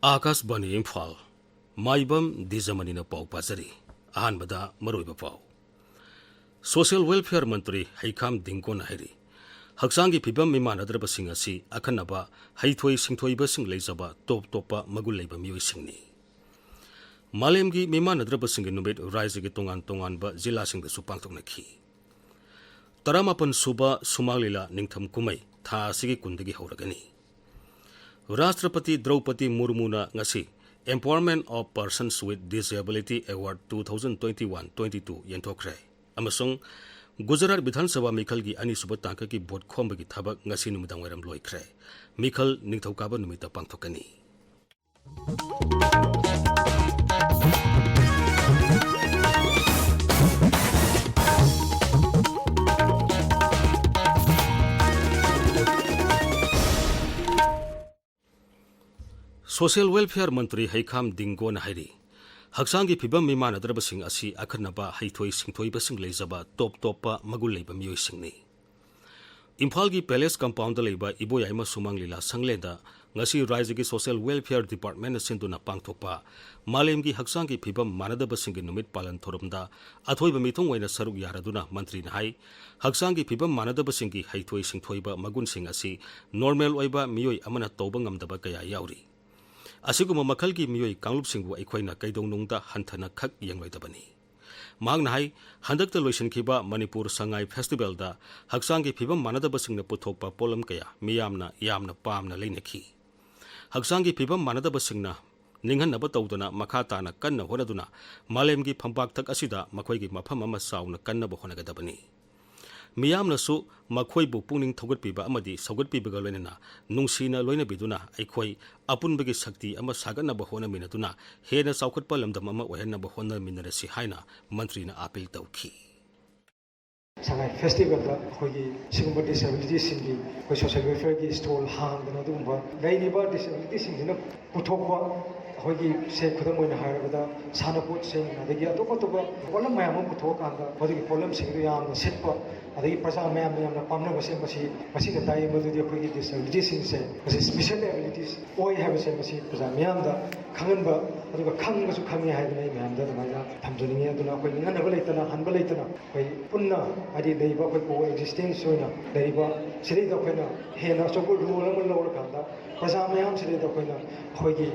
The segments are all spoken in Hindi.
आकाशवाणी इम्फाल माइबम दिजमनीना पाउ पाजरी अहानबदा मरोइबा पाउ सोशल वेलफेयर मंत्री हैखाम दिंगकोन हाइरी हक्सांगी फिबम मिमानद्रबसिंग असि अखनबा हैथोई सिंथोइबसिंग लेजबा टॉप टॉपा मगुल लेबा मियोइसिंगनी मालेमगी मिमानद्रबसिंग नुमित राज्यगी तोंगान तोंगानबा जिलासिंगदसु पांगथोकनखि 18 सुबा सुमांगलीला निंगथम कुमै था असिगी कुंदगी हौरगनी राष्ट्रपति Draupadi मुर्मुना ngasi Empowerment of Persons with Disability Award 2021-22 yenthokre amasung Gujarat Bidhan Sabha Mikhalgi anisuba tangkaki vote khombagi thabak ngasi numidang wairam loikre Mikhal ningthaukaba numita pangthokani social welfare मंत्री हैखाम दिंगकोन हाइरी हक्सांगी फिबम मिमानद्रबसिंग असि अखनबा हैथोई सिंथोइबसिंग लेजबा टॉप टॉपा मगुल लेबा मियोइसिंगनी इम्फालगी पैलेस कंपाउंड लेबा इबोयाइमा सुमांग लीला संगलेदा ngasi राज्यगी सोशल वेलफेयर डिपार्टमेंट सिंदुना पांगथोकपा मालेमगी हक्सांगी फिबम मानदबसिंग नुमित पालन थोरमदा अथोइबा मिथोंग ओइना सरुक यारादुना मंत्री नाहाई हक्सांगी फिबम मानदबसिंगी हैथोई सिंथोइबा मगुनसिंग असि नॉर्मल ओइबा मियोइ अमना तौबा ngamdaba kaya yauri असिगुम मखलगी मियोई कांगलुपसिंगबु अखोइना कैदोंनुंगदा हंथना खक यंगलोइदबनी मांगना हाई हंदकता लोइसनखिबा मणिपुर संगाई फेस्टिवलदा हक्सांगी फिबम मानदबसिंगना पुथोकपा पोलम कया मियामना यामना पामना लेनखि हक्सांगी फिबम मानदबसिंगना निंगहनबा तौदना मखा ताना कन्ना होनदुना मालेमगी फंपाकथक असिदा मखोइगी मफम अमा साउना कन्नबा होनगदबनी मियामनसु मखोइबु पुनिंग थौगतपिबा अमदि सौगतपिबगा लोइनना नुंसीना लोइनबिदुना अखोइ अपुनबगी शक्ति अमा सागनबा होनमिनदुना हेना चौखटपा लमदम अमा ओहनबा होनमिनरसि हाइना मंत्रीना अपील तौखि संगाई फेस्टिवल दा खोगी सिगुंबा डिसेबिलिटी सिंगी कोई सोशल वेलफेयर की स्टॉल हांगदना दुंबा लेनिबा डिसेबिलिटी सिंगिना पुथोकबा खोगी से खुदम ओइना हायरबदा सानपोट सिंग अदगी अतोप अतोप पोलम मयाम पुथोकांदा बदगी पोलम सिंगदु यामना सिटपा अदगी प्रजा मयाम यामना पामना बसे मसी मसीना ताई मदुदी खोगी डिसेबिलिटी सिंग से मसी स्पेशल एबिलिटीज ओइ हाबसे मसी प्रजा मयामदा खंगनबा अदुगा खंगबसु खंगी हायदना मयामदा दमाइना थमजनिंगे अदुना खोई ननबा लेतना हनबा लेतना खोई पुन्ना अदि दैबा खोई को एक्जिस्टेंस होइना दैबा सिरिदा खोइना हेना चोगु रूल अमा लौर कांदा प्रजा मयाम सिरिदा खोइना खोगी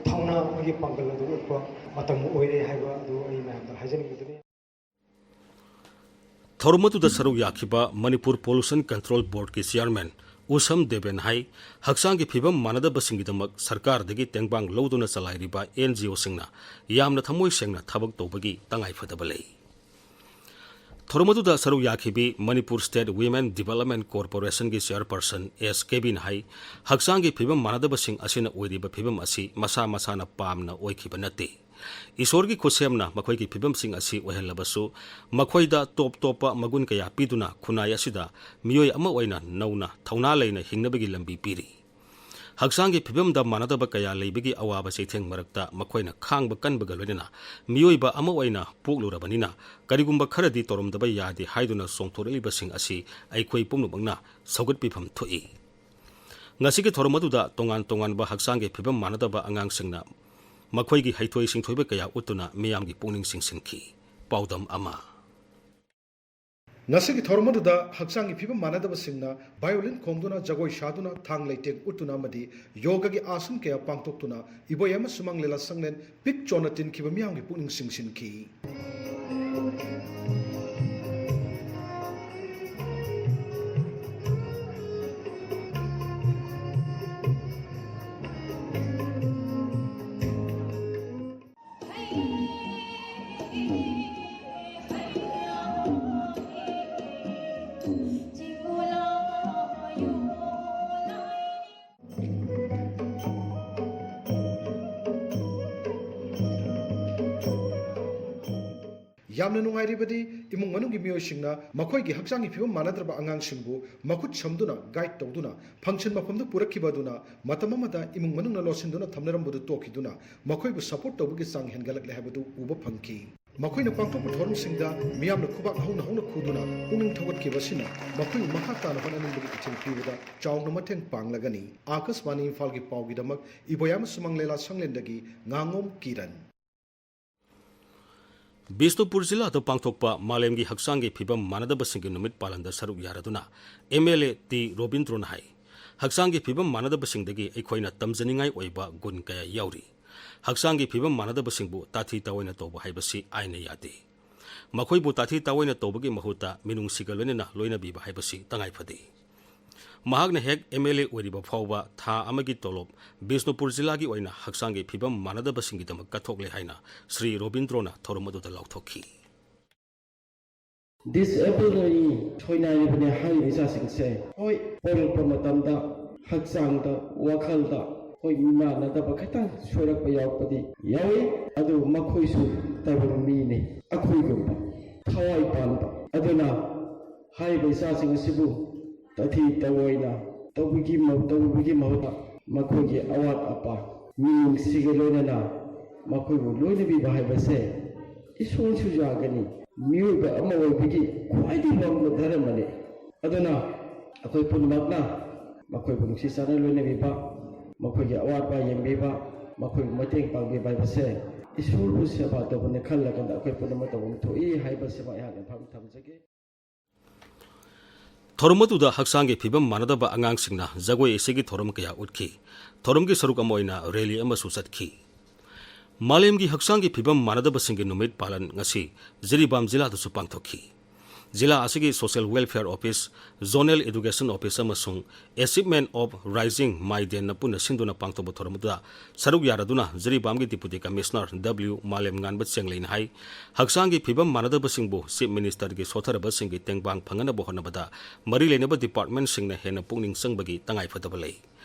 थौना खोगी पांगल अदु उप्पा मतम ओइरे हाइबा अदु अई मयामदा हाइजनिंगदुनी थौरमतुदा सरुक याखिबा मणिपुर पोल्यूशन कंट्रोल बोर्ड के चेयरमैन उसम देवेन हाई हक्सांगी फिबम मानदबसिंगिदमक सरकारदगी तेंगबांग लौदुना चलाइरिबा NGO सिंगना यामना थमोइ सेंगना थबक तौबगी तंगाई फदबा लई थौरमतुदा सरुक याखिबी Manipur state women development corporation की चेयरपर्सन S केबिन हाई हक्सांगी फिबम मानदबसिंग असिना ओइरिबा फिबम असि मसा मसाना पामना ओइखिबा नते ईश्वरगी खुसेमना मखोइगी फिबमसिंग असि ओहलबसु मखोइदा टॉप टॉपा मगुन कया पिदुना खुनाय असिदा मियोय अमा ओइना नौना थौना लेना हिंगनबगी लंबी पीरी हक्सांगी फिबमदा मानदबा कया लेबगी अवाबा चैथेंग मरक्ता मखोइना खांगबा कनबगा लोइना मियोयबा अमा ओइना पोगलुरबनिना करिगुंबा खरदी तोरमदबा यादे हाइदुना सोंथोरलिबसिंग असि अइखोइ पुमनुबंगना सौगतपिफम थोइ ngasiगी थोरमदुदा तोंगान तोंगानबा हक्सांगी फिबम मानदबा अंगांसिंगना मखोइगी हैथोइ सिंथोइबा कया उतुना मियामगी पुनिंग सिंसिंखि पाउदम अमा नसिगी थोरमदुदा हक्सांगी फिबम मानदबसिंगना वायोलिन खोंदुना जगोइ सादुना थांग लेटेक उतुना मदि योगागी आसन कया पांगतोक्तुना इबोयमा सुमंग लेला संगलेन पिक चोना तिनखिबा मियामगी पुनिंग सिंसिंखि यामना नुंगाइरिबदी इमुंग मनुंगी मियोइसिंगना मखोइगी हक्सांगी फिबम मानद्रबा अंगांगसिंगबु मखुत समदुना गाइड तौदुना फंक्शन मफमदु पुरखिबदुना मतममदा इमुंग मनुंगना लोसिंदुना थमनरमबुदु तोखिदुना मखोइबु सपोर्ट तौबगी सांग हेनगलकले हाबदु उबा फंखि ꯃꯈꯣꯏꯅ ꯄꯥꯡꯊꯣꯛꯄ ꯊꯧꯔꯝꯁꯤꯡꯗ ꯃꯤꯌꯥꯝꯅ ꯈꯨꯕꯥꯛ ꯍꯧꯅ ꯍꯧꯅ ꯈꯨꯗꯨꯅ ꯄꯨꯛꯅꯤꯡ ꯊꯧꯒꯠꯈꯤꯕꯁꯤꯅ ꯃꯈꯣꯏ ꯃꯈꯥ ꯇꯥꯅ ꯍꯣꯠꯅꯅꯤꯡꯕꯒꯤ ꯏꯊꯤꯜ ꯄꯤꯕꯗ ꯆꯥꯎꯅ ꯃꯇꯦꯡ ꯄꯥꯡꯂꯒꯅꯤ꯫ ꯑꯥꯀꯥꯁꯕꯥꯅꯤ ꯏꯝꯐꯥꯜꯒꯤ ꯄꯥꯎꯒꯤꯗꯃꯛ ꯏꯕꯣꯌꯥꯝ ꯁꯨꯃꯥꯡ ꯂꯤꯂꯥ ꯁꯪꯂꯦꯟꯗꯒꯤ ꯉꯥꯉꯣꯝ ꯀꯤꯔꯟ꯫ ꯕꯤꯁꯅꯨꯄꯨꯔ ꯖꯤꯂꯥꯗ ꯄꯥꯡꯊꯣꯛꯄ ꯃꯥꯂꯦꯝꯒꯤ ꯍꯛꯆꯥꯡꯒꯤ ꯐꯤꯕꯝ ꯃꯥꯟꯅꯗꯕꯁꯤꯡꯒꯤ ꯅꯨꯃꯤꯠ ꯄꯥꯂꯟꯗ ꯁꯔꯨꯛ ꯌꯥꯔꯗꯨꯅ MLA ꯇꯤ ꯔꯣꯕꯤꯟꯗ꯭ꯔꯣꯅ ꯍꯥꯏ ꯍꯛꯆꯥꯡꯒꯤ ꯐꯤꯕꯝ ꯃꯥꯟꯅꯗꯕꯁꯤꯡꯗꯒꯤ ꯑꯩꯈꯣꯏꯅ ꯇꯝꯖꯅꯤꯡꯉꯥꯏ ꯑꯣꯏꯕ ꯒꯨꯟ ꯀꯌꯥ ꯌꯥꯎꯔꯤ꯫ ꯍꯛꯆꯥꯡꯒꯤ ꯐꯤꯕꯝ ꯃꯥꯟꯅꯗꯕꯁꯤꯡꯕꯨ ꯇꯥꯊꯤ ꯇꯥꯑꯣꯏꯅ ꯇꯧꯕ ꯍꯥꯏꯕꯁꯤ ꯑꯥꯏꯟꯅ ꯌꯥꯗꯦ꯫ ꯃꯈꯣꯏꯕꯨ ꯇꯥꯊꯤ ꯇꯥꯑꯣꯏꯅ ꯇꯧꯕꯒꯤ ꯃꯍꯨꯠꯇ ꯃꯤꯅꯨꯡꯁꯤꯒ ꯂꯣꯏꯅꯅ ꯂꯣꯏꯅꯕꯤꯕ ꯍꯥꯏꯕꯁꯤ ꯇꯉꯥꯏꯐꯗꯦ꯫ ꯃꯍꯥꯛꯅ ꯍꯦꯛ MLA ꯑꯣꯏꯔꯤꯕ ꯐꯥꯎꯕ ꯊꯥ ꯑꯃꯒꯤ ꯇꯣꯂꯣꯞ ꯕꯤꯁꯅꯨꯄꯨꯔ ꯖꯤꯂꯥꯒꯤ ꯑꯣꯏꯅ ꯍꯛꯆꯥꯡꯒꯤ ꯐꯤꯕꯝ ꯃꯥꯟꯅꯗꯕꯁꯤꯡꯒꯤꯗꯃꯛ ꯀꯠꯊꯣꯛꯂꯦ ꯍꯥꯏꯅ ಶ್ರೀ ꯔꯣꯕꯤꯟꯗ꯭ꯔꯣꯅ ꯊꯧꯔꯝ ꯑꯗꯨꯗ ꯂꯥꯎꯊꯣꯛꯈꯤ꯫ ꯗꯤꯁꯑꯦꯕꯜꯒꯤ ꯁꯣꯏꯅꯥꯏꯔꯤꯕꯅꯤ ꯍꯥꯏꯔꯤꯕ ꯏꯆꯥꯁꯤꯡꯁꯦ ꯍꯣꯏ ꯄꯣꯛꯂꯛꯄ ꯃꯇꯝꯗ ꯍꯛꯆꯥꯡꯗ ꯋꯥꯈꯜꯗ ꯍꯣꯏ ꯃꯤꯃꯥꯟꯅꯗꯕ ꯈꯤꯇꯪ ꯁꯣꯏꯔꯛꯄ ꯌꯥꯎꯔꯛꯄꯗꯤ ꯌꯥꯎꯏ, ꯑꯗꯨ ꯃꯈꯣꯏꯁꯨ ꯇꯥꯏꯕꯪ ꯃꯤꯅꯤ ꯑꯩꯈꯣꯏꯒꯨꯝꯕ ꯊꯋꯥꯏ ꯄꯥꯟꯕ꯫ ꯑꯗꯨꯅ ꯍꯥꯏꯔꯤꯕ ꯏꯆꯥꯁꯤꯡ ꯑꯁꯤꯕꯨ ꯇꯥꯊꯤ ꯇꯥꯑꯣꯏꯅ ꯇꯧꯕꯒꯤ ꯃꯍꯨꯠꯇ ꯃꯈꯣꯏꯒꯤ ꯑꯋꯥꯠ ꯑꯄꯥ ꯃꯤꯅꯨꯡꯁꯤꯒ ꯂꯣꯏꯅꯅ ꯃꯈꯣꯏꯕꯨ ꯂꯣꯏꯅꯕꯤꯕ ꯍꯥꯏꯕꯁꯦ ꯏꯁꯣꯔꯁꯨ ꯌꯥꯒꯅꯤ, ꯃꯤꯑꯣꯏꯕ ꯑꯃ ꯑꯣꯏꯕꯒꯤ ꯈ꯭ꯋꯥꯏꯗꯒꯤ ꯋꯥꯡꯕ ꯙꯔꯃꯅꯤ꯫ ꯑꯗꯨꯅ ꯑꯩꯈꯣꯏ ꯄꯨꯝꯅꯃꯛꯅ ꯃꯈꯣꯏꯕꯨ ꯅꯨꯡꯁꯤ ꯆꯥꯟꯅ ꯂꯣꯏꯅꯕꯤꯕ, ꯃꯈꯣꯏꯒꯤ ꯑꯋꯥꯠꯄ ꯌꯦꯡꯕꯤꯕ, ꯃꯈꯣꯏꯕꯨ ꯃꯇꯦꯡ ꯄꯥꯡꯕꯤꯕ ꯍꯥꯏꯕꯁꯦ ꯏꯁꯣꯔꯕꯨ ꯁꯦꯕꯥ ꯇꯧꯕꯅꯤ ꯈꯜꯂꯒ ꯑꯩꯈꯣꯏ ꯄꯨꯝꯅꯃꯛ ꯇꯧꯐꯝ ꯊꯣꯛꯏ ꯍꯥꯏꯕꯁꯤꯃ ꯑꯩꯍꯥꯛꯅ ꯊꯝꯖꯒꯦ꯫ ꯊꯧꯔꯝ ꯑꯗꯨꯗ ꯍꯛꯆꯥꯡꯒꯤ ꯐꯤꯕꯝ ꯃꯥꯟꯅꯗꯕ ꯑꯉꯥꯡꯁꯤꯡꯅ ꯖꯒꯣꯏ ꯏꯁꯩꯒꯤ ꯊꯧꯔꯝ ꯀꯌꯥ ꯎꯠꯈꯤ꯫ ꯊꯧꯔꯝꯒꯤ ꯁꯔꯨꯛ ꯑꯃ ꯑꯣꯏꯅ ꯔꯦꯂꯤ ꯑꯃꯁꯨ ꯆꯠꯈꯤ꯫ ꯃꯥꯂꯦꯝꯒꯤ ꯍꯛꯆꯥꯡꯒꯤ ꯐꯤꯕꯝ ꯃꯥꯟꯅꯗꯕꯁꯤꯡꯒꯤ ꯅꯨꯃꯤꯠ ꯄꯥꯂꯟ ꯉꯁꯤ ꯖꯤꯔꯤꯕꯥꯝ ꯖꯤꯂꯥꯗꯁꯨ ꯄꯥꯡꯊꯣꯛꯈꯤ꯫ ꯖꯤꯂꯥ ꯑꯁꯤꯒꯤ social welfare office, zonal education office ꯑꯃꯁꯨꯡ ꯑꯦꯆꯤꯞꯃꯦꯟ ꯑꯣꯐ ꯔꯥꯏꯖꯤꯡ ꯃꯥꯏꯗꯦꯟꯅ ꯄꯨꯟꯅ ꯁꯤꯟꯗꯨꯅ ꯄꯥꯡꯊꯣꯛꯄ ꯊꯧꯔꯝ ꯑꯗꯨꯗ ꯁꯔꯨꯛ ꯌꯥꯔꯗꯨꯅ ꯖꯤꯔꯤꯕꯥꯝꯒꯤ ꯗꯤꯄꯨꯇꯤ ꯀꯃꯤꯁꯅꯔ W. ꯃꯥꯂꯦꯝ ꯉꯥꯟꯕ ꯆꯦꯡꯂꯩꯅ ꯍꯥꯏ ꯍꯛꯆꯥꯡꯒꯤ ꯐꯤꯕꯝ ꯃꯥꯟꯅꯗꯕꯁꯤꯡꯕꯨ ꯆꯤꯞ ꯃꯤꯅꯤꯁꯇꯔꯒꯤ ꯁꯣꯠꯊꯔꯕꯁꯤꯡꯒꯤ ꯇꯦꯡꯕꯥꯡ ꯐꯪꯍꯟꯅꯕ ꯍꯣꯠꯅꯕꯗ ꯃꯔꯤ ꯂꯩꯅꯕ ꯗꯤꯄꯥꯔꯠꯃꯦꯟꯠꯁꯤꯡꯅ ꯍꯦꯟꯅ ꯄꯨꯛꯅꯤꯡ ꯆꯪꯕꯒꯤ ꯇꯉꯥꯏꯐꯗꯕ ꯂꯩ꯫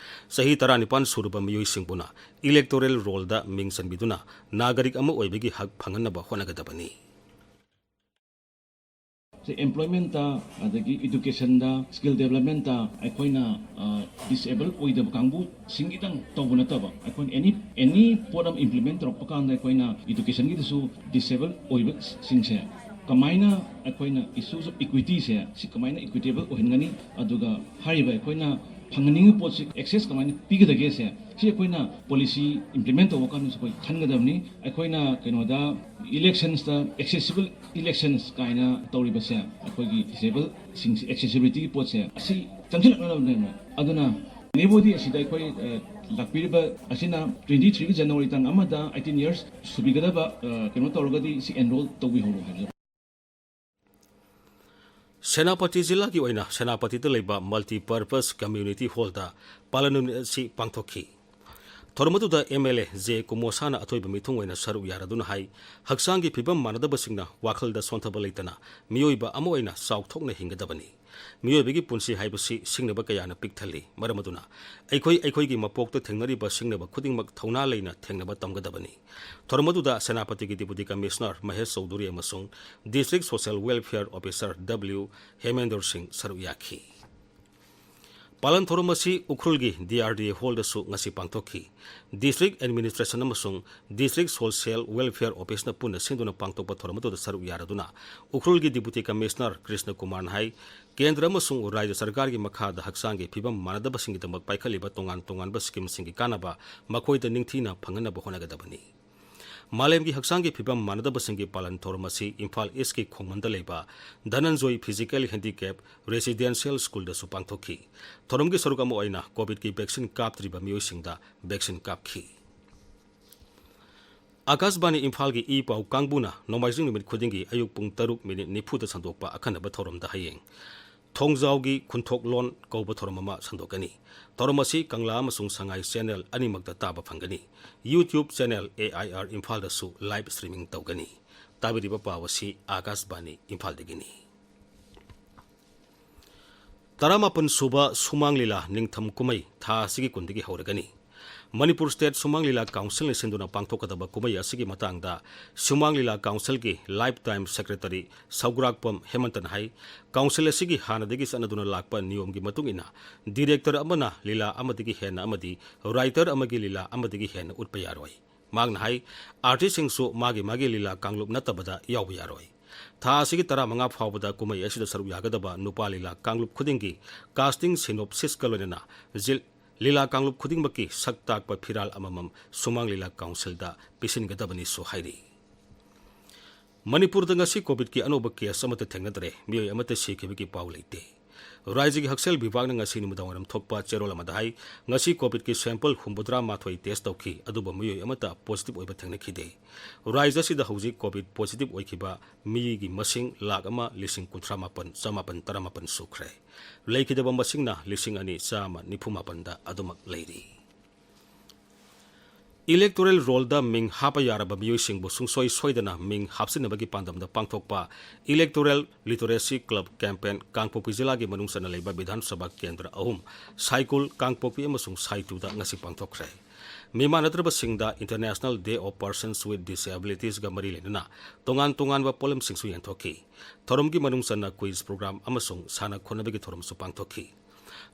ꯆꯍꯤ 19 ꯁꯨꯔꯕ ꯃꯤꯑꯣꯏꯁꯤꯡꯕꯨꯅ ꯏꯂꯦꯛꯇꯣꯔꯦꯜ ꯔꯣꯜꯗ ꯃꯤꯡ ꯆꯟꯕꯤꯗꯨꯅ ꯅꯥꯒꯔꯤꯛ ꯑꯃ ꯑꯣꯏꯕꯒꯤ ꯍꯛ ꯐꯪꯍꯟꯅꯕ ꯍꯣꯠꯅꯒꯗꯕꯅꯤ꯫ employment adagi education da skill development da aikoina disable oidaba kangbu singitang tawna taba aikoin any program implement roppa kan aikoina education gi su disable oiba singse kamaina aikoina issues of equity se si kamaina equitable ohingani aduga hariba aikoina phangning pot access kamaina pigdage se si aikoina policy implement tawba kan su koi khangadamni aikoina kenoda elections da accessible elections kaina tawriba se aikoigi disable sing accessibility pot se asi changchil na aduna nebodi asida akoi lakpiriba asina 23 January tang amada 18 years subigadaba keno tawrgadi si enroll tawbi holo haja Senapati ꯖꯤꯂꯥꯒꯤ ꯑꯣꯏꯅ ꯁꯦꯅꯥꯄꯇꯤꯗ ꯂꯩꯕ ꯃꯜꯇꯤꯄꯔꯄꯁ ꯀꯝꯃ꯭ꯌꯨꯅꯤꯇꯤ ꯍꯣꯜꯗ ꯄꯥꯂꯟ ꯑꯁꯤ ꯄꯥꯡꯊꯣꯛꯈꯤ꯫ ꯊꯧꯔꯝ ꯑꯗꯨꯗ MLA ꯖꯦ ꯀꯨꯃꯣꯁꯥꯅ ꯑꯊꯣꯏꯕ ꯃꯤꯊꯨꯡ ꯑꯣꯏꯅ ꯁꯔꯨꯛ ꯌꯥꯔꯗꯨꯅ ꯍꯥꯏ ꯍꯛꯆꯥꯡꯒꯤ ꯐꯤꯕꯝ ꯃꯥꯟꯅꯗꯕꯁꯤꯡꯅ ꯋꯥꯈꯜꯗ ꯁꯣꯟꯊꯕ ꯂꯩꯇꯅ ꯃꯤꯑꯣꯏꯕ ꯑꯃ ꯑꯣꯏꯅ ꯆꯥꯎꯊꯣꯛꯅ ꯍꯤꯡꯒꯗꯕꯅꯤ꯫ ꯃꯤꯑꯣꯏꯕꯒꯤ ꯄꯨꯟꯁꯤ ꯍꯥꯏꯕꯁꯤ ꯁꯤꯡꯅꯕ ꯀꯌꯥꯅ ꯄꯤꯛ ꯊꯜꯂꯤ, ꯃꯔꯝ ꯑꯗꯨꯅ ꯑꯩꯈꯣꯏꯒꯤ ꯃꯄꯣꯛꯇ ꯊꯦꯡꯅꯔꯤꯕ ꯁꯤꯡꯅꯕ ꯈꯨꯗꯤꯡꯃꯛ ꯊꯧꯅꯥ ꯂꯩꯅ ꯊꯦꯡꯅꯕ ꯇꯝꯒꯗꯕꯅꯤ꯫ ꯊꯧꯔꯝ ꯑꯗꯨꯗ ꯁꯦꯅꯥꯄꯇꯤꯒꯤ ꯗꯤꯄꯨꯇꯤ ꯀꯃꯤꯁꯅꯔ ꯃꯍꯦꯁ ꯆꯧꯙꯨꯔꯤ ꯑꯃꯁꯨꯡ district social welfare officer W. ꯍꯦꯃꯦꯟꯗꯔ ꯁꯤꯡ ꯁꯔꯨꯛ ꯌꯥꯈꯤ꯫ ꯄꯥꯂꯟ ꯊꯧꯔꯝ ꯑꯁꯤ ꯎꯈ꯭ꯔꯨꯜꯒꯤ DRDA ꯍꯣꯜꯗꯁꯨ ꯉꯁꯤ ꯄꯥꯡꯊꯣꯛꯈꯤ꯫ ꯗꯤꯁꯇ꯭ꯔꯤꯛ ꯑꯦꯗꯃꯤꯅꯤꯁꯇ꯭ꯔꯦꯁꯟ ꯑꯃꯁꯨꯡ ꯗꯤꯁꯇ꯭ꯔꯤꯛ ꯁꯣꯁꯤꯌꯦꯜ ꯋꯦꯜꯐꯦꯌꯔ ꯑꯣꯐꯤꯁꯅ ꯄꯨꯟꯅ ꯁꯤꯟꯗꯨꯅ ꯄꯥꯡꯊꯣꯛꯄ ꯊꯧꯔꯝ ꯑꯗꯨꯗ ꯁꯔꯨꯛ ꯌꯥꯔꯗꯨꯅ ꯎꯈ꯭ꯔꯨꯜꯒꯤ ꯗꯤꯄꯨꯇꯤ ꯀꯃꯤꯁꯅꯔ ꯀ꯭ꯔꯤꯁꯅ ꯀꯨꯃꯥꯔꯅ ꯍꯥꯏ ꯀꯦꯟꯗ꯭ꯔ ꯑꯃꯁꯨꯡ ꯔꯥಜ್ꯌ ꯁꯔꯀꯥꯔꯒꯤ ꯃꯈꯥꯗ ꯍꯛꯆꯥꯡꯒꯤ ꯐꯤꯕꯝ ꯃꯥꯟꯅꯗꯕꯁꯤꯡꯒꯤꯗꯃꯛ ꯄꯥꯏꯈꯠꯂꯤꯕ ꯇꯣꯉꯥꯟ ꯇꯣꯉꯥꯟꯕ ꯁ꯭ꯀꯤꯝꯁꯤꯡꯒꯤ ꯀꯥꯟꯅꯕ ꯃꯈꯣꯏꯗ ꯅꯤꯡꯊꯤꯅ ꯐꯪꯍꯟꯅꯕ ꯍꯣꯠꯅꯒꯗꯕꯅꯤ꯫ ꯃꯥꯂꯦꯝꯒꯤ ꯍꯛꯆꯥꯡꯒꯤ ꯐꯤꯕꯝ ꯃꯥꯟꯅꯗꯕꯁꯤꯡꯒꯤ ꯄꯥꯂꯟ ꯊꯧꯔꯝ ꯑꯁꯤ ꯏꯝꯐꯥꯜ ꯏꯁꯀꯤ ꯈꯣꯡꯃꯟꯗ ꯂꯩꯕ ꯙꯅꯟꯖꯣꯏ ꯐꯤꯖꯤꯀꯦꯜ ꯍꯦꯟꯗꯤꯀꯦꯞ ꯔꯦꯁꯤꯗꯦꯟꯁꯤꯌꯦꯜ ꯁ꯭ꯀꯨꯜꯗꯁꯨ ꯄꯥꯡꯊꯣꯛꯈꯤ꯫ ꯊꯧꯔꯝꯒꯤ ꯁꯔꯨꯛ ꯑꯃ ꯑꯣꯏꯅ ꯀꯣꯚꯤꯗꯀꯤ ꯚꯦꯛꯁꯤꯟ ꯀꯥꯞꯇ꯭ꯔꯤꯕ ꯃꯤꯑꯣꯏꯁꯤꯡꯗ ꯚꯦꯛꯁꯤꯟ ꯀꯥꯞꯈꯤ꯫ ꯑꯥꯀꯥꯁꯕꯥꯅꯤ ꯏꯝꯐꯥꯜꯒꯤ ꯏ ꯄꯥꯎ ꯀꯥꯡꯕꯨꯅ ꯅꯣꯡꯃꯥꯏꯖꯤꯡ ꯅꯨꯃꯤꯠ ꯈꯨꯗꯤꯡꯒꯤ ꯑꯌꯨꯛ ꯄꯨꯡ 7:40 ꯁꯟꯗꯣꯛꯄ ꯑꯈꯟꯅꯕ ꯊꯧꯔꯝꯗ ꯍꯌꯦꯡ ꯊꯣꯡꯖꯥꯎꯒꯤ ꯈꯨꯟꯊꯣꯛꯂꯣꯟ ꯀꯧꯕ ꯊꯧꯔꯝ ꯑꯃ ꯁꯟꯗꯣꯛꯀꯅꯤ꯫ ꯊꯧꯔꯝ ꯑꯁꯤ ꯀꯪꯂꯥ ꯑꯃꯁꯨꯡ ꯁꯉꯥꯏ ꯆꯦꯅꯦꯜ ꯑꯅꯤꯃꯛꯇ ꯇꯥꯕ ꯐꯪꯒꯅꯤ꯫ YouTube ꯆꯦꯅꯦꯜ AIR ꯏꯝꯐꯥꯜꯗꯁꯨ ꯂꯥꯏꯚ ꯁ꯭ꯇ꯭ꯔꯤꯃꯤꯡ ꯇꯧꯒꯅꯤ꯫ ꯇꯥꯕꯤꯔꯤꯕ ꯄꯥꯎ ꯑꯁꯤ ꯑꯥꯀꯥꯁꯕꯥꯅꯤ ꯏꯝꯐꯥꯜꯗꯒꯤꯅꯤ꯫ 19 ꯁꯨꯕ ꯁꯨꯃꯥꯡ ꯂꯤꯂꯥ ꯅꯤꯡꯊꯝ ꯀꯨꯝꯃꯩ ꯊꯥ ꯑꯁꯤꯒꯤ 10 ꯍꯧꯔꯒꯅꯤ꯫ ꯃꯅꯤꯄꯨꯔ ꯁ꯭ꯇꯦꯠ ꯁꯨꯃꯥꯡ ꯂꯤꯂꯥ ꯀꯥꯎꯟꯁꯤꯜꯅ ꯁꯤꯟꯗꯨꯅ ꯄꯥꯡꯊꯣꯛꯀꯗꯕ ꯀꯨꯝꯃꯩ ꯑꯁꯤꯒꯤ ꯃꯇꯥꯡꯗ ꯁꯨꯃꯥꯡ ꯂꯤꯂꯥ ꯀꯥꯎꯟꯁꯤꯜꯒꯤ ꯂꯥꯏꯐ ꯇꯥꯏꯝ ꯁꯦꯀ꯭ꯔꯦꯇꯔꯤ ꯁꯧꯒ꯭ꯔꯥꯛꯄꯝ ꯍꯦꯃꯟꯇꯅ ꯍꯥꯏ ꯀꯥꯎꯟꯁꯤꯜ ꯑꯁꯤꯒꯤ ꯍꯥꯟꯅꯗꯒꯤ ꯆꯠꯅꯗꯨꯅ ꯂꯥꯛꯄ ꯅꯤꯌꯣꯝꯒꯤ ꯃꯇꯨꯡ ꯏꯟꯅ ꯗꯤꯔꯦꯛꯇꯔ ꯑꯃꯅ ꯂꯤꯂꯥ ꯑꯃꯗꯒꯤ ꯍꯦꯟꯅ ꯑꯃꯗꯤ ꯔꯥꯏꯇꯔ ꯑꯃꯒꯤ ꯂꯤꯂꯥ ꯑꯃꯗꯒꯤ ꯍꯦꯟꯅ ꯎꯠꯄ ꯌꯥꯔꯣꯏ꯫ मांगना हाई आर्टिस्टसिंगसु मागी लीला कांगलुप नत्तबदा याव यारोय था असिगी तरा मंगा फावबदा कुमई असिदा सरुक यागदबा नुपा लीला कांगलुप खुदिंगी कास्टिंग सिनोप्सिस कलोनेना जिल लीला कांगलुप खुदिंगबकी सक्ताकप फिराल अममम सुमांग लीला काउंसिलदा पिसिनगदबनी सो हाइरी मणिपुर दंगसी कोविड की अनोब केस अमत थेंगनदरे मियोय अमत सिखिबकी पाउ लेते राज्य की हक्सेल विभाग ngasi नुमदावरम थोकपा चेरोल अमदाई ngasi कोविड की सैंपल 83 टेस्ट तौखी अदुब मियोय अमता पॉजिटिव ओइबा थेंगनखिदे राज्य सिदा हौजी कोविड पॉजिटिव ओइखिबा मिगी मसिंग लाख अमा लिसिंग 19,938 सुख्रे लेखिदबा मसिंगना लिसिंग अनि चामा 94 दा अदुमक लेरी इलेक्टोरल रोल दा मिंग हापा यारबा मियोइसिंगबु सुंगसोय सोयदना मिंग हापसिनबगी पांदमदा पांगथोकपा electoral literacy club campaign Kangpokpi जिला की मनुंगसना लेबा विधानसभा केंद्र अहुम साइकुल कांगपोपी अमसुंग साइटुदा ngasi पांगथोकरे मिमानद्रबसिंगदा international day of persons with disabilities गा मरी लेना तोंगान तोंगानबा पोलम सिंगसु यंथोकी थोरमगी मनुंगसना क्विज प्रोग्राम अमसुंग साना खोनबगी थोरमसु पांगथोकी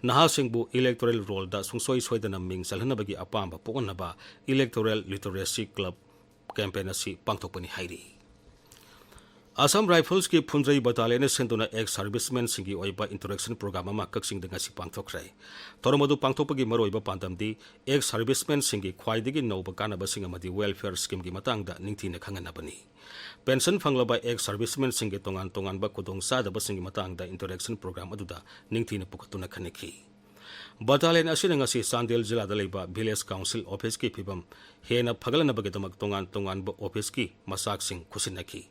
नहासिंगबु इलेक्टोरल रोल दा सुंगसोय सोयदना मिंग चलहनबगी अपांबा पोगनबा इलेक्टोरल लिटरेसी क्लब कैंपेन असि पांगथोकपनि हाइरी असम राइफल्स की फुंद्रई बटालियन सेंदुना एक्स सर्विसमैन सिंगी ओइबा इंटरेक्शन प्रोग्राम अमा कक्सिंग दंगसी पांगथोकरे थोरमदु पांगथोकपगी मरोइबा पांदमदी एक्स सर्विसमैन सिंगी ख्वाइदगी नौबा कानाबसिंग अमदी वेलफेयर स्कीम की मतंगदा निंगथिना खंगनबनी पेंशन फंगलबा एक्स सर्विसमैन सिंगी तोंगान तोंगानबा खुदोंग सादबसिंगी मतंगदा इंटरेक्शन प्रोग्राम अदुदा निंगथिना पुखतुना खनेखी बटालियन असिना ngasi चांदेल जिला लेबा विलेज काउंसिल ऑफिस की फिबम हेना फगलनबगेदमक तोंगान तोंगानबा ऑफिस की मसाकसिंग खुसिनखी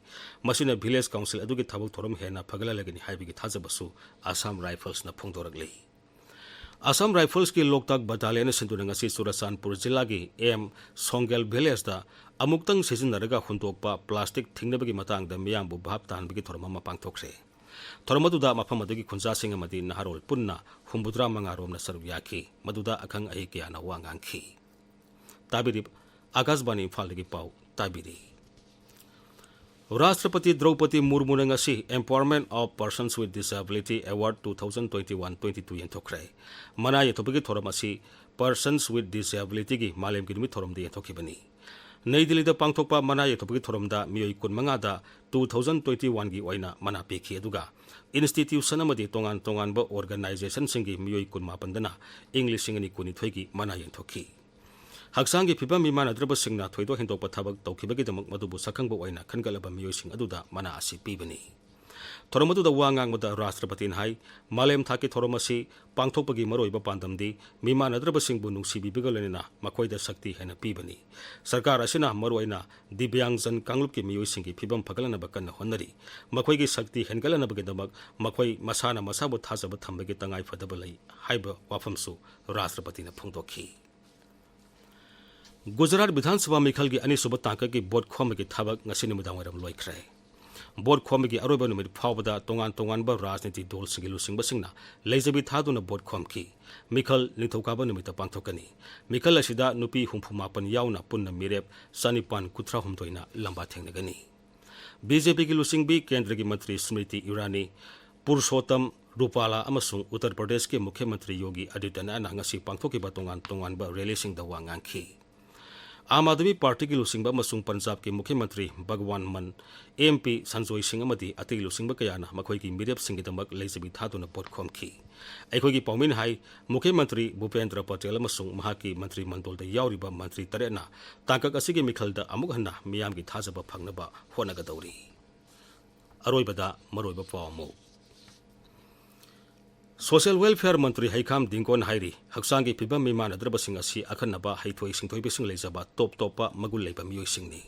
मसिना विलेज काउंसिल अदुगी थबक थोरम हेना फगललगनी हाइबिगी थाजबसु असम राइफल्स न फुंगदोरगले असम राइफल्स की लोकताक बटालियन सिंधुना ngasi चुराचानपुर जिला की एम सोंगेल विलेज दा अमुक्तंग सिजिनरगा हुंतोकपा प्लास्टिक थिंगनबगी मतंगदा मियांबु भाप तानबगी थोरम अमा पांगथोकरे थोरमदुदा मफम अदुगी खुंजासिंग अमदी नहरोल पुन्ना 85 रोमना सरुक याखी मदुदा अखंग अहि क्याना वांगांखी ताबिरी आकाशवाणी इम्फालदगी पाउ ताबिरी राष्ट्रपति Droupadi Murmu ngasi empowerment of persons with disability award 2021-22 यंथोखरे मना यथोबगी थोरम असि पर्सन्स विथ डिसेबिलिटी की मालेम की नुमित थोरम दे यथोखिबनी नई दिल्ली पांगथोकपा मना यथोबगी थोरमदा मियोई 15 2021 की ओइना मना पेखी अदुगा इंस्टीट्यूशन अमदी तोंगान तोंगानबा ऑर्गेनाइजेशन सिंगी मियोई 19 इंग्लिश सिंगनी 12 की मना यंथोखी हक्सांगी फिबम मिमानद्रबसिंगना थोइदो हेंदोकपा थबक तौखिबगीदमक मदुबु सखंगबा ओइना खनगलबा मियोइसिंग अदुदा मना असि पीबनी थोरमदुदा वांगांगबदा राष्ट्रपति हाई मालेम थाकी थोरमसी पांगथोकपगी मरोइबा पांदमदी मिमानद्रबसिंगबु नुंसिबिबगलनेना मखोइदा शक्ति हेना पीबनी सरकार असिना मरोइना दिव्यांगजन कांगलुपकी मियोइसिंगी फिबम फगलनबा कन्ना होनरी मखोइगी शक्ति हेनगलनबगीदमक मखोइ मसाना मसाबु थाजब थंबगी तंगाई फदब लई हाइबा वाफमसु राष्ट्रपतिना फोंदोखी गुजरात विधानसभा मिखल की अनिसुब तांक की बोर्ड खोम की थबक ngasi नुमदावरम लोइख्रे बोर्ड खोम की अरोब नुमित फावदा तोंगान तोंगानबा राजनीति दल सिंगी लुसिंगबसिंगना लेजबी थादुना बोर्ड खोम की मिखल निथौकाबा नुमित पांथोकनी मिखल असिदा नुपी 64 यावना पुन्ना मिरेप 993 लंबा थेंगनगनी बीजेपी की लुसिंगबी केंद्र की मंत्री स्मृति ईरानी पुरुषोत्तम रूपाला अमसुंग उत्तर प्रदेश के मुख्यमंत्री योगी आदित्यनाथ ngasi पांथोकिबा तोंगान तोंगानबा रैलीसिंगदा वांगांखी आम आदमी पार्टी की लुसिंगबा मसुंग पंजाब के मुख्यमंत्री भगवान मान एमपी संजोय सिंह अमदी अति लुसिंगबा कयाना मखोई की मिरेप सिंगदमक लेजबी थादुना बोट खोमखी अखोगी पाउमिन हाई मुख्यमंत्री भूपेंद्र पटेल अमसुंग महाकी मंत्री मंडलदा यावरिबा मंत्री तरेना तांकक असिगी मिखलदा अमुक हन्ना मियामगी थाजबा फंगनबा होनगदौरी अरोइबदा मरोइबा पावमु सोशल वेलफेयर मंत्री हैखाम दिंगोन हाइरी हक्सांग की फिबम मिमानद्रबसिंग असि अखन्नबा हैथोई सिंथोइबिसिंग लेजबा टॉप टॉपा मगुल लेबा मियोइसिंगनी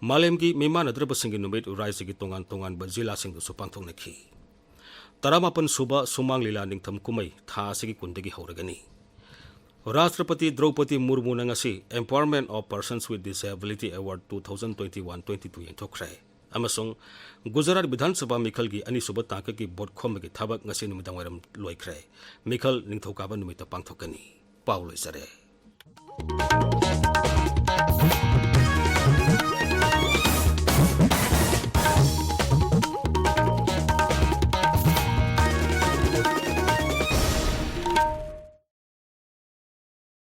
मालेम की मिमानद्रबसिंग नुमित राज्य की तोंगान तोंगान जिला सिंगदसु पांथोंगनखी 18 सुबा सुमांग लीला निंगथम कुमई था असि कुंदगी हौरगनी राष्ट्रपति Droupadi Murmu ngasi empowerment of persons with disability award 2021-22 यंथोखरे अमसुंग गुजरात विधानसभा मिखल की अनिसुब तांक की बोर्ड खोम की थबक ngasi नुमिदांगरम लोइख्रे मिखल निंथौकाबा नुमित पांथोकनी पाउ लोइसरे।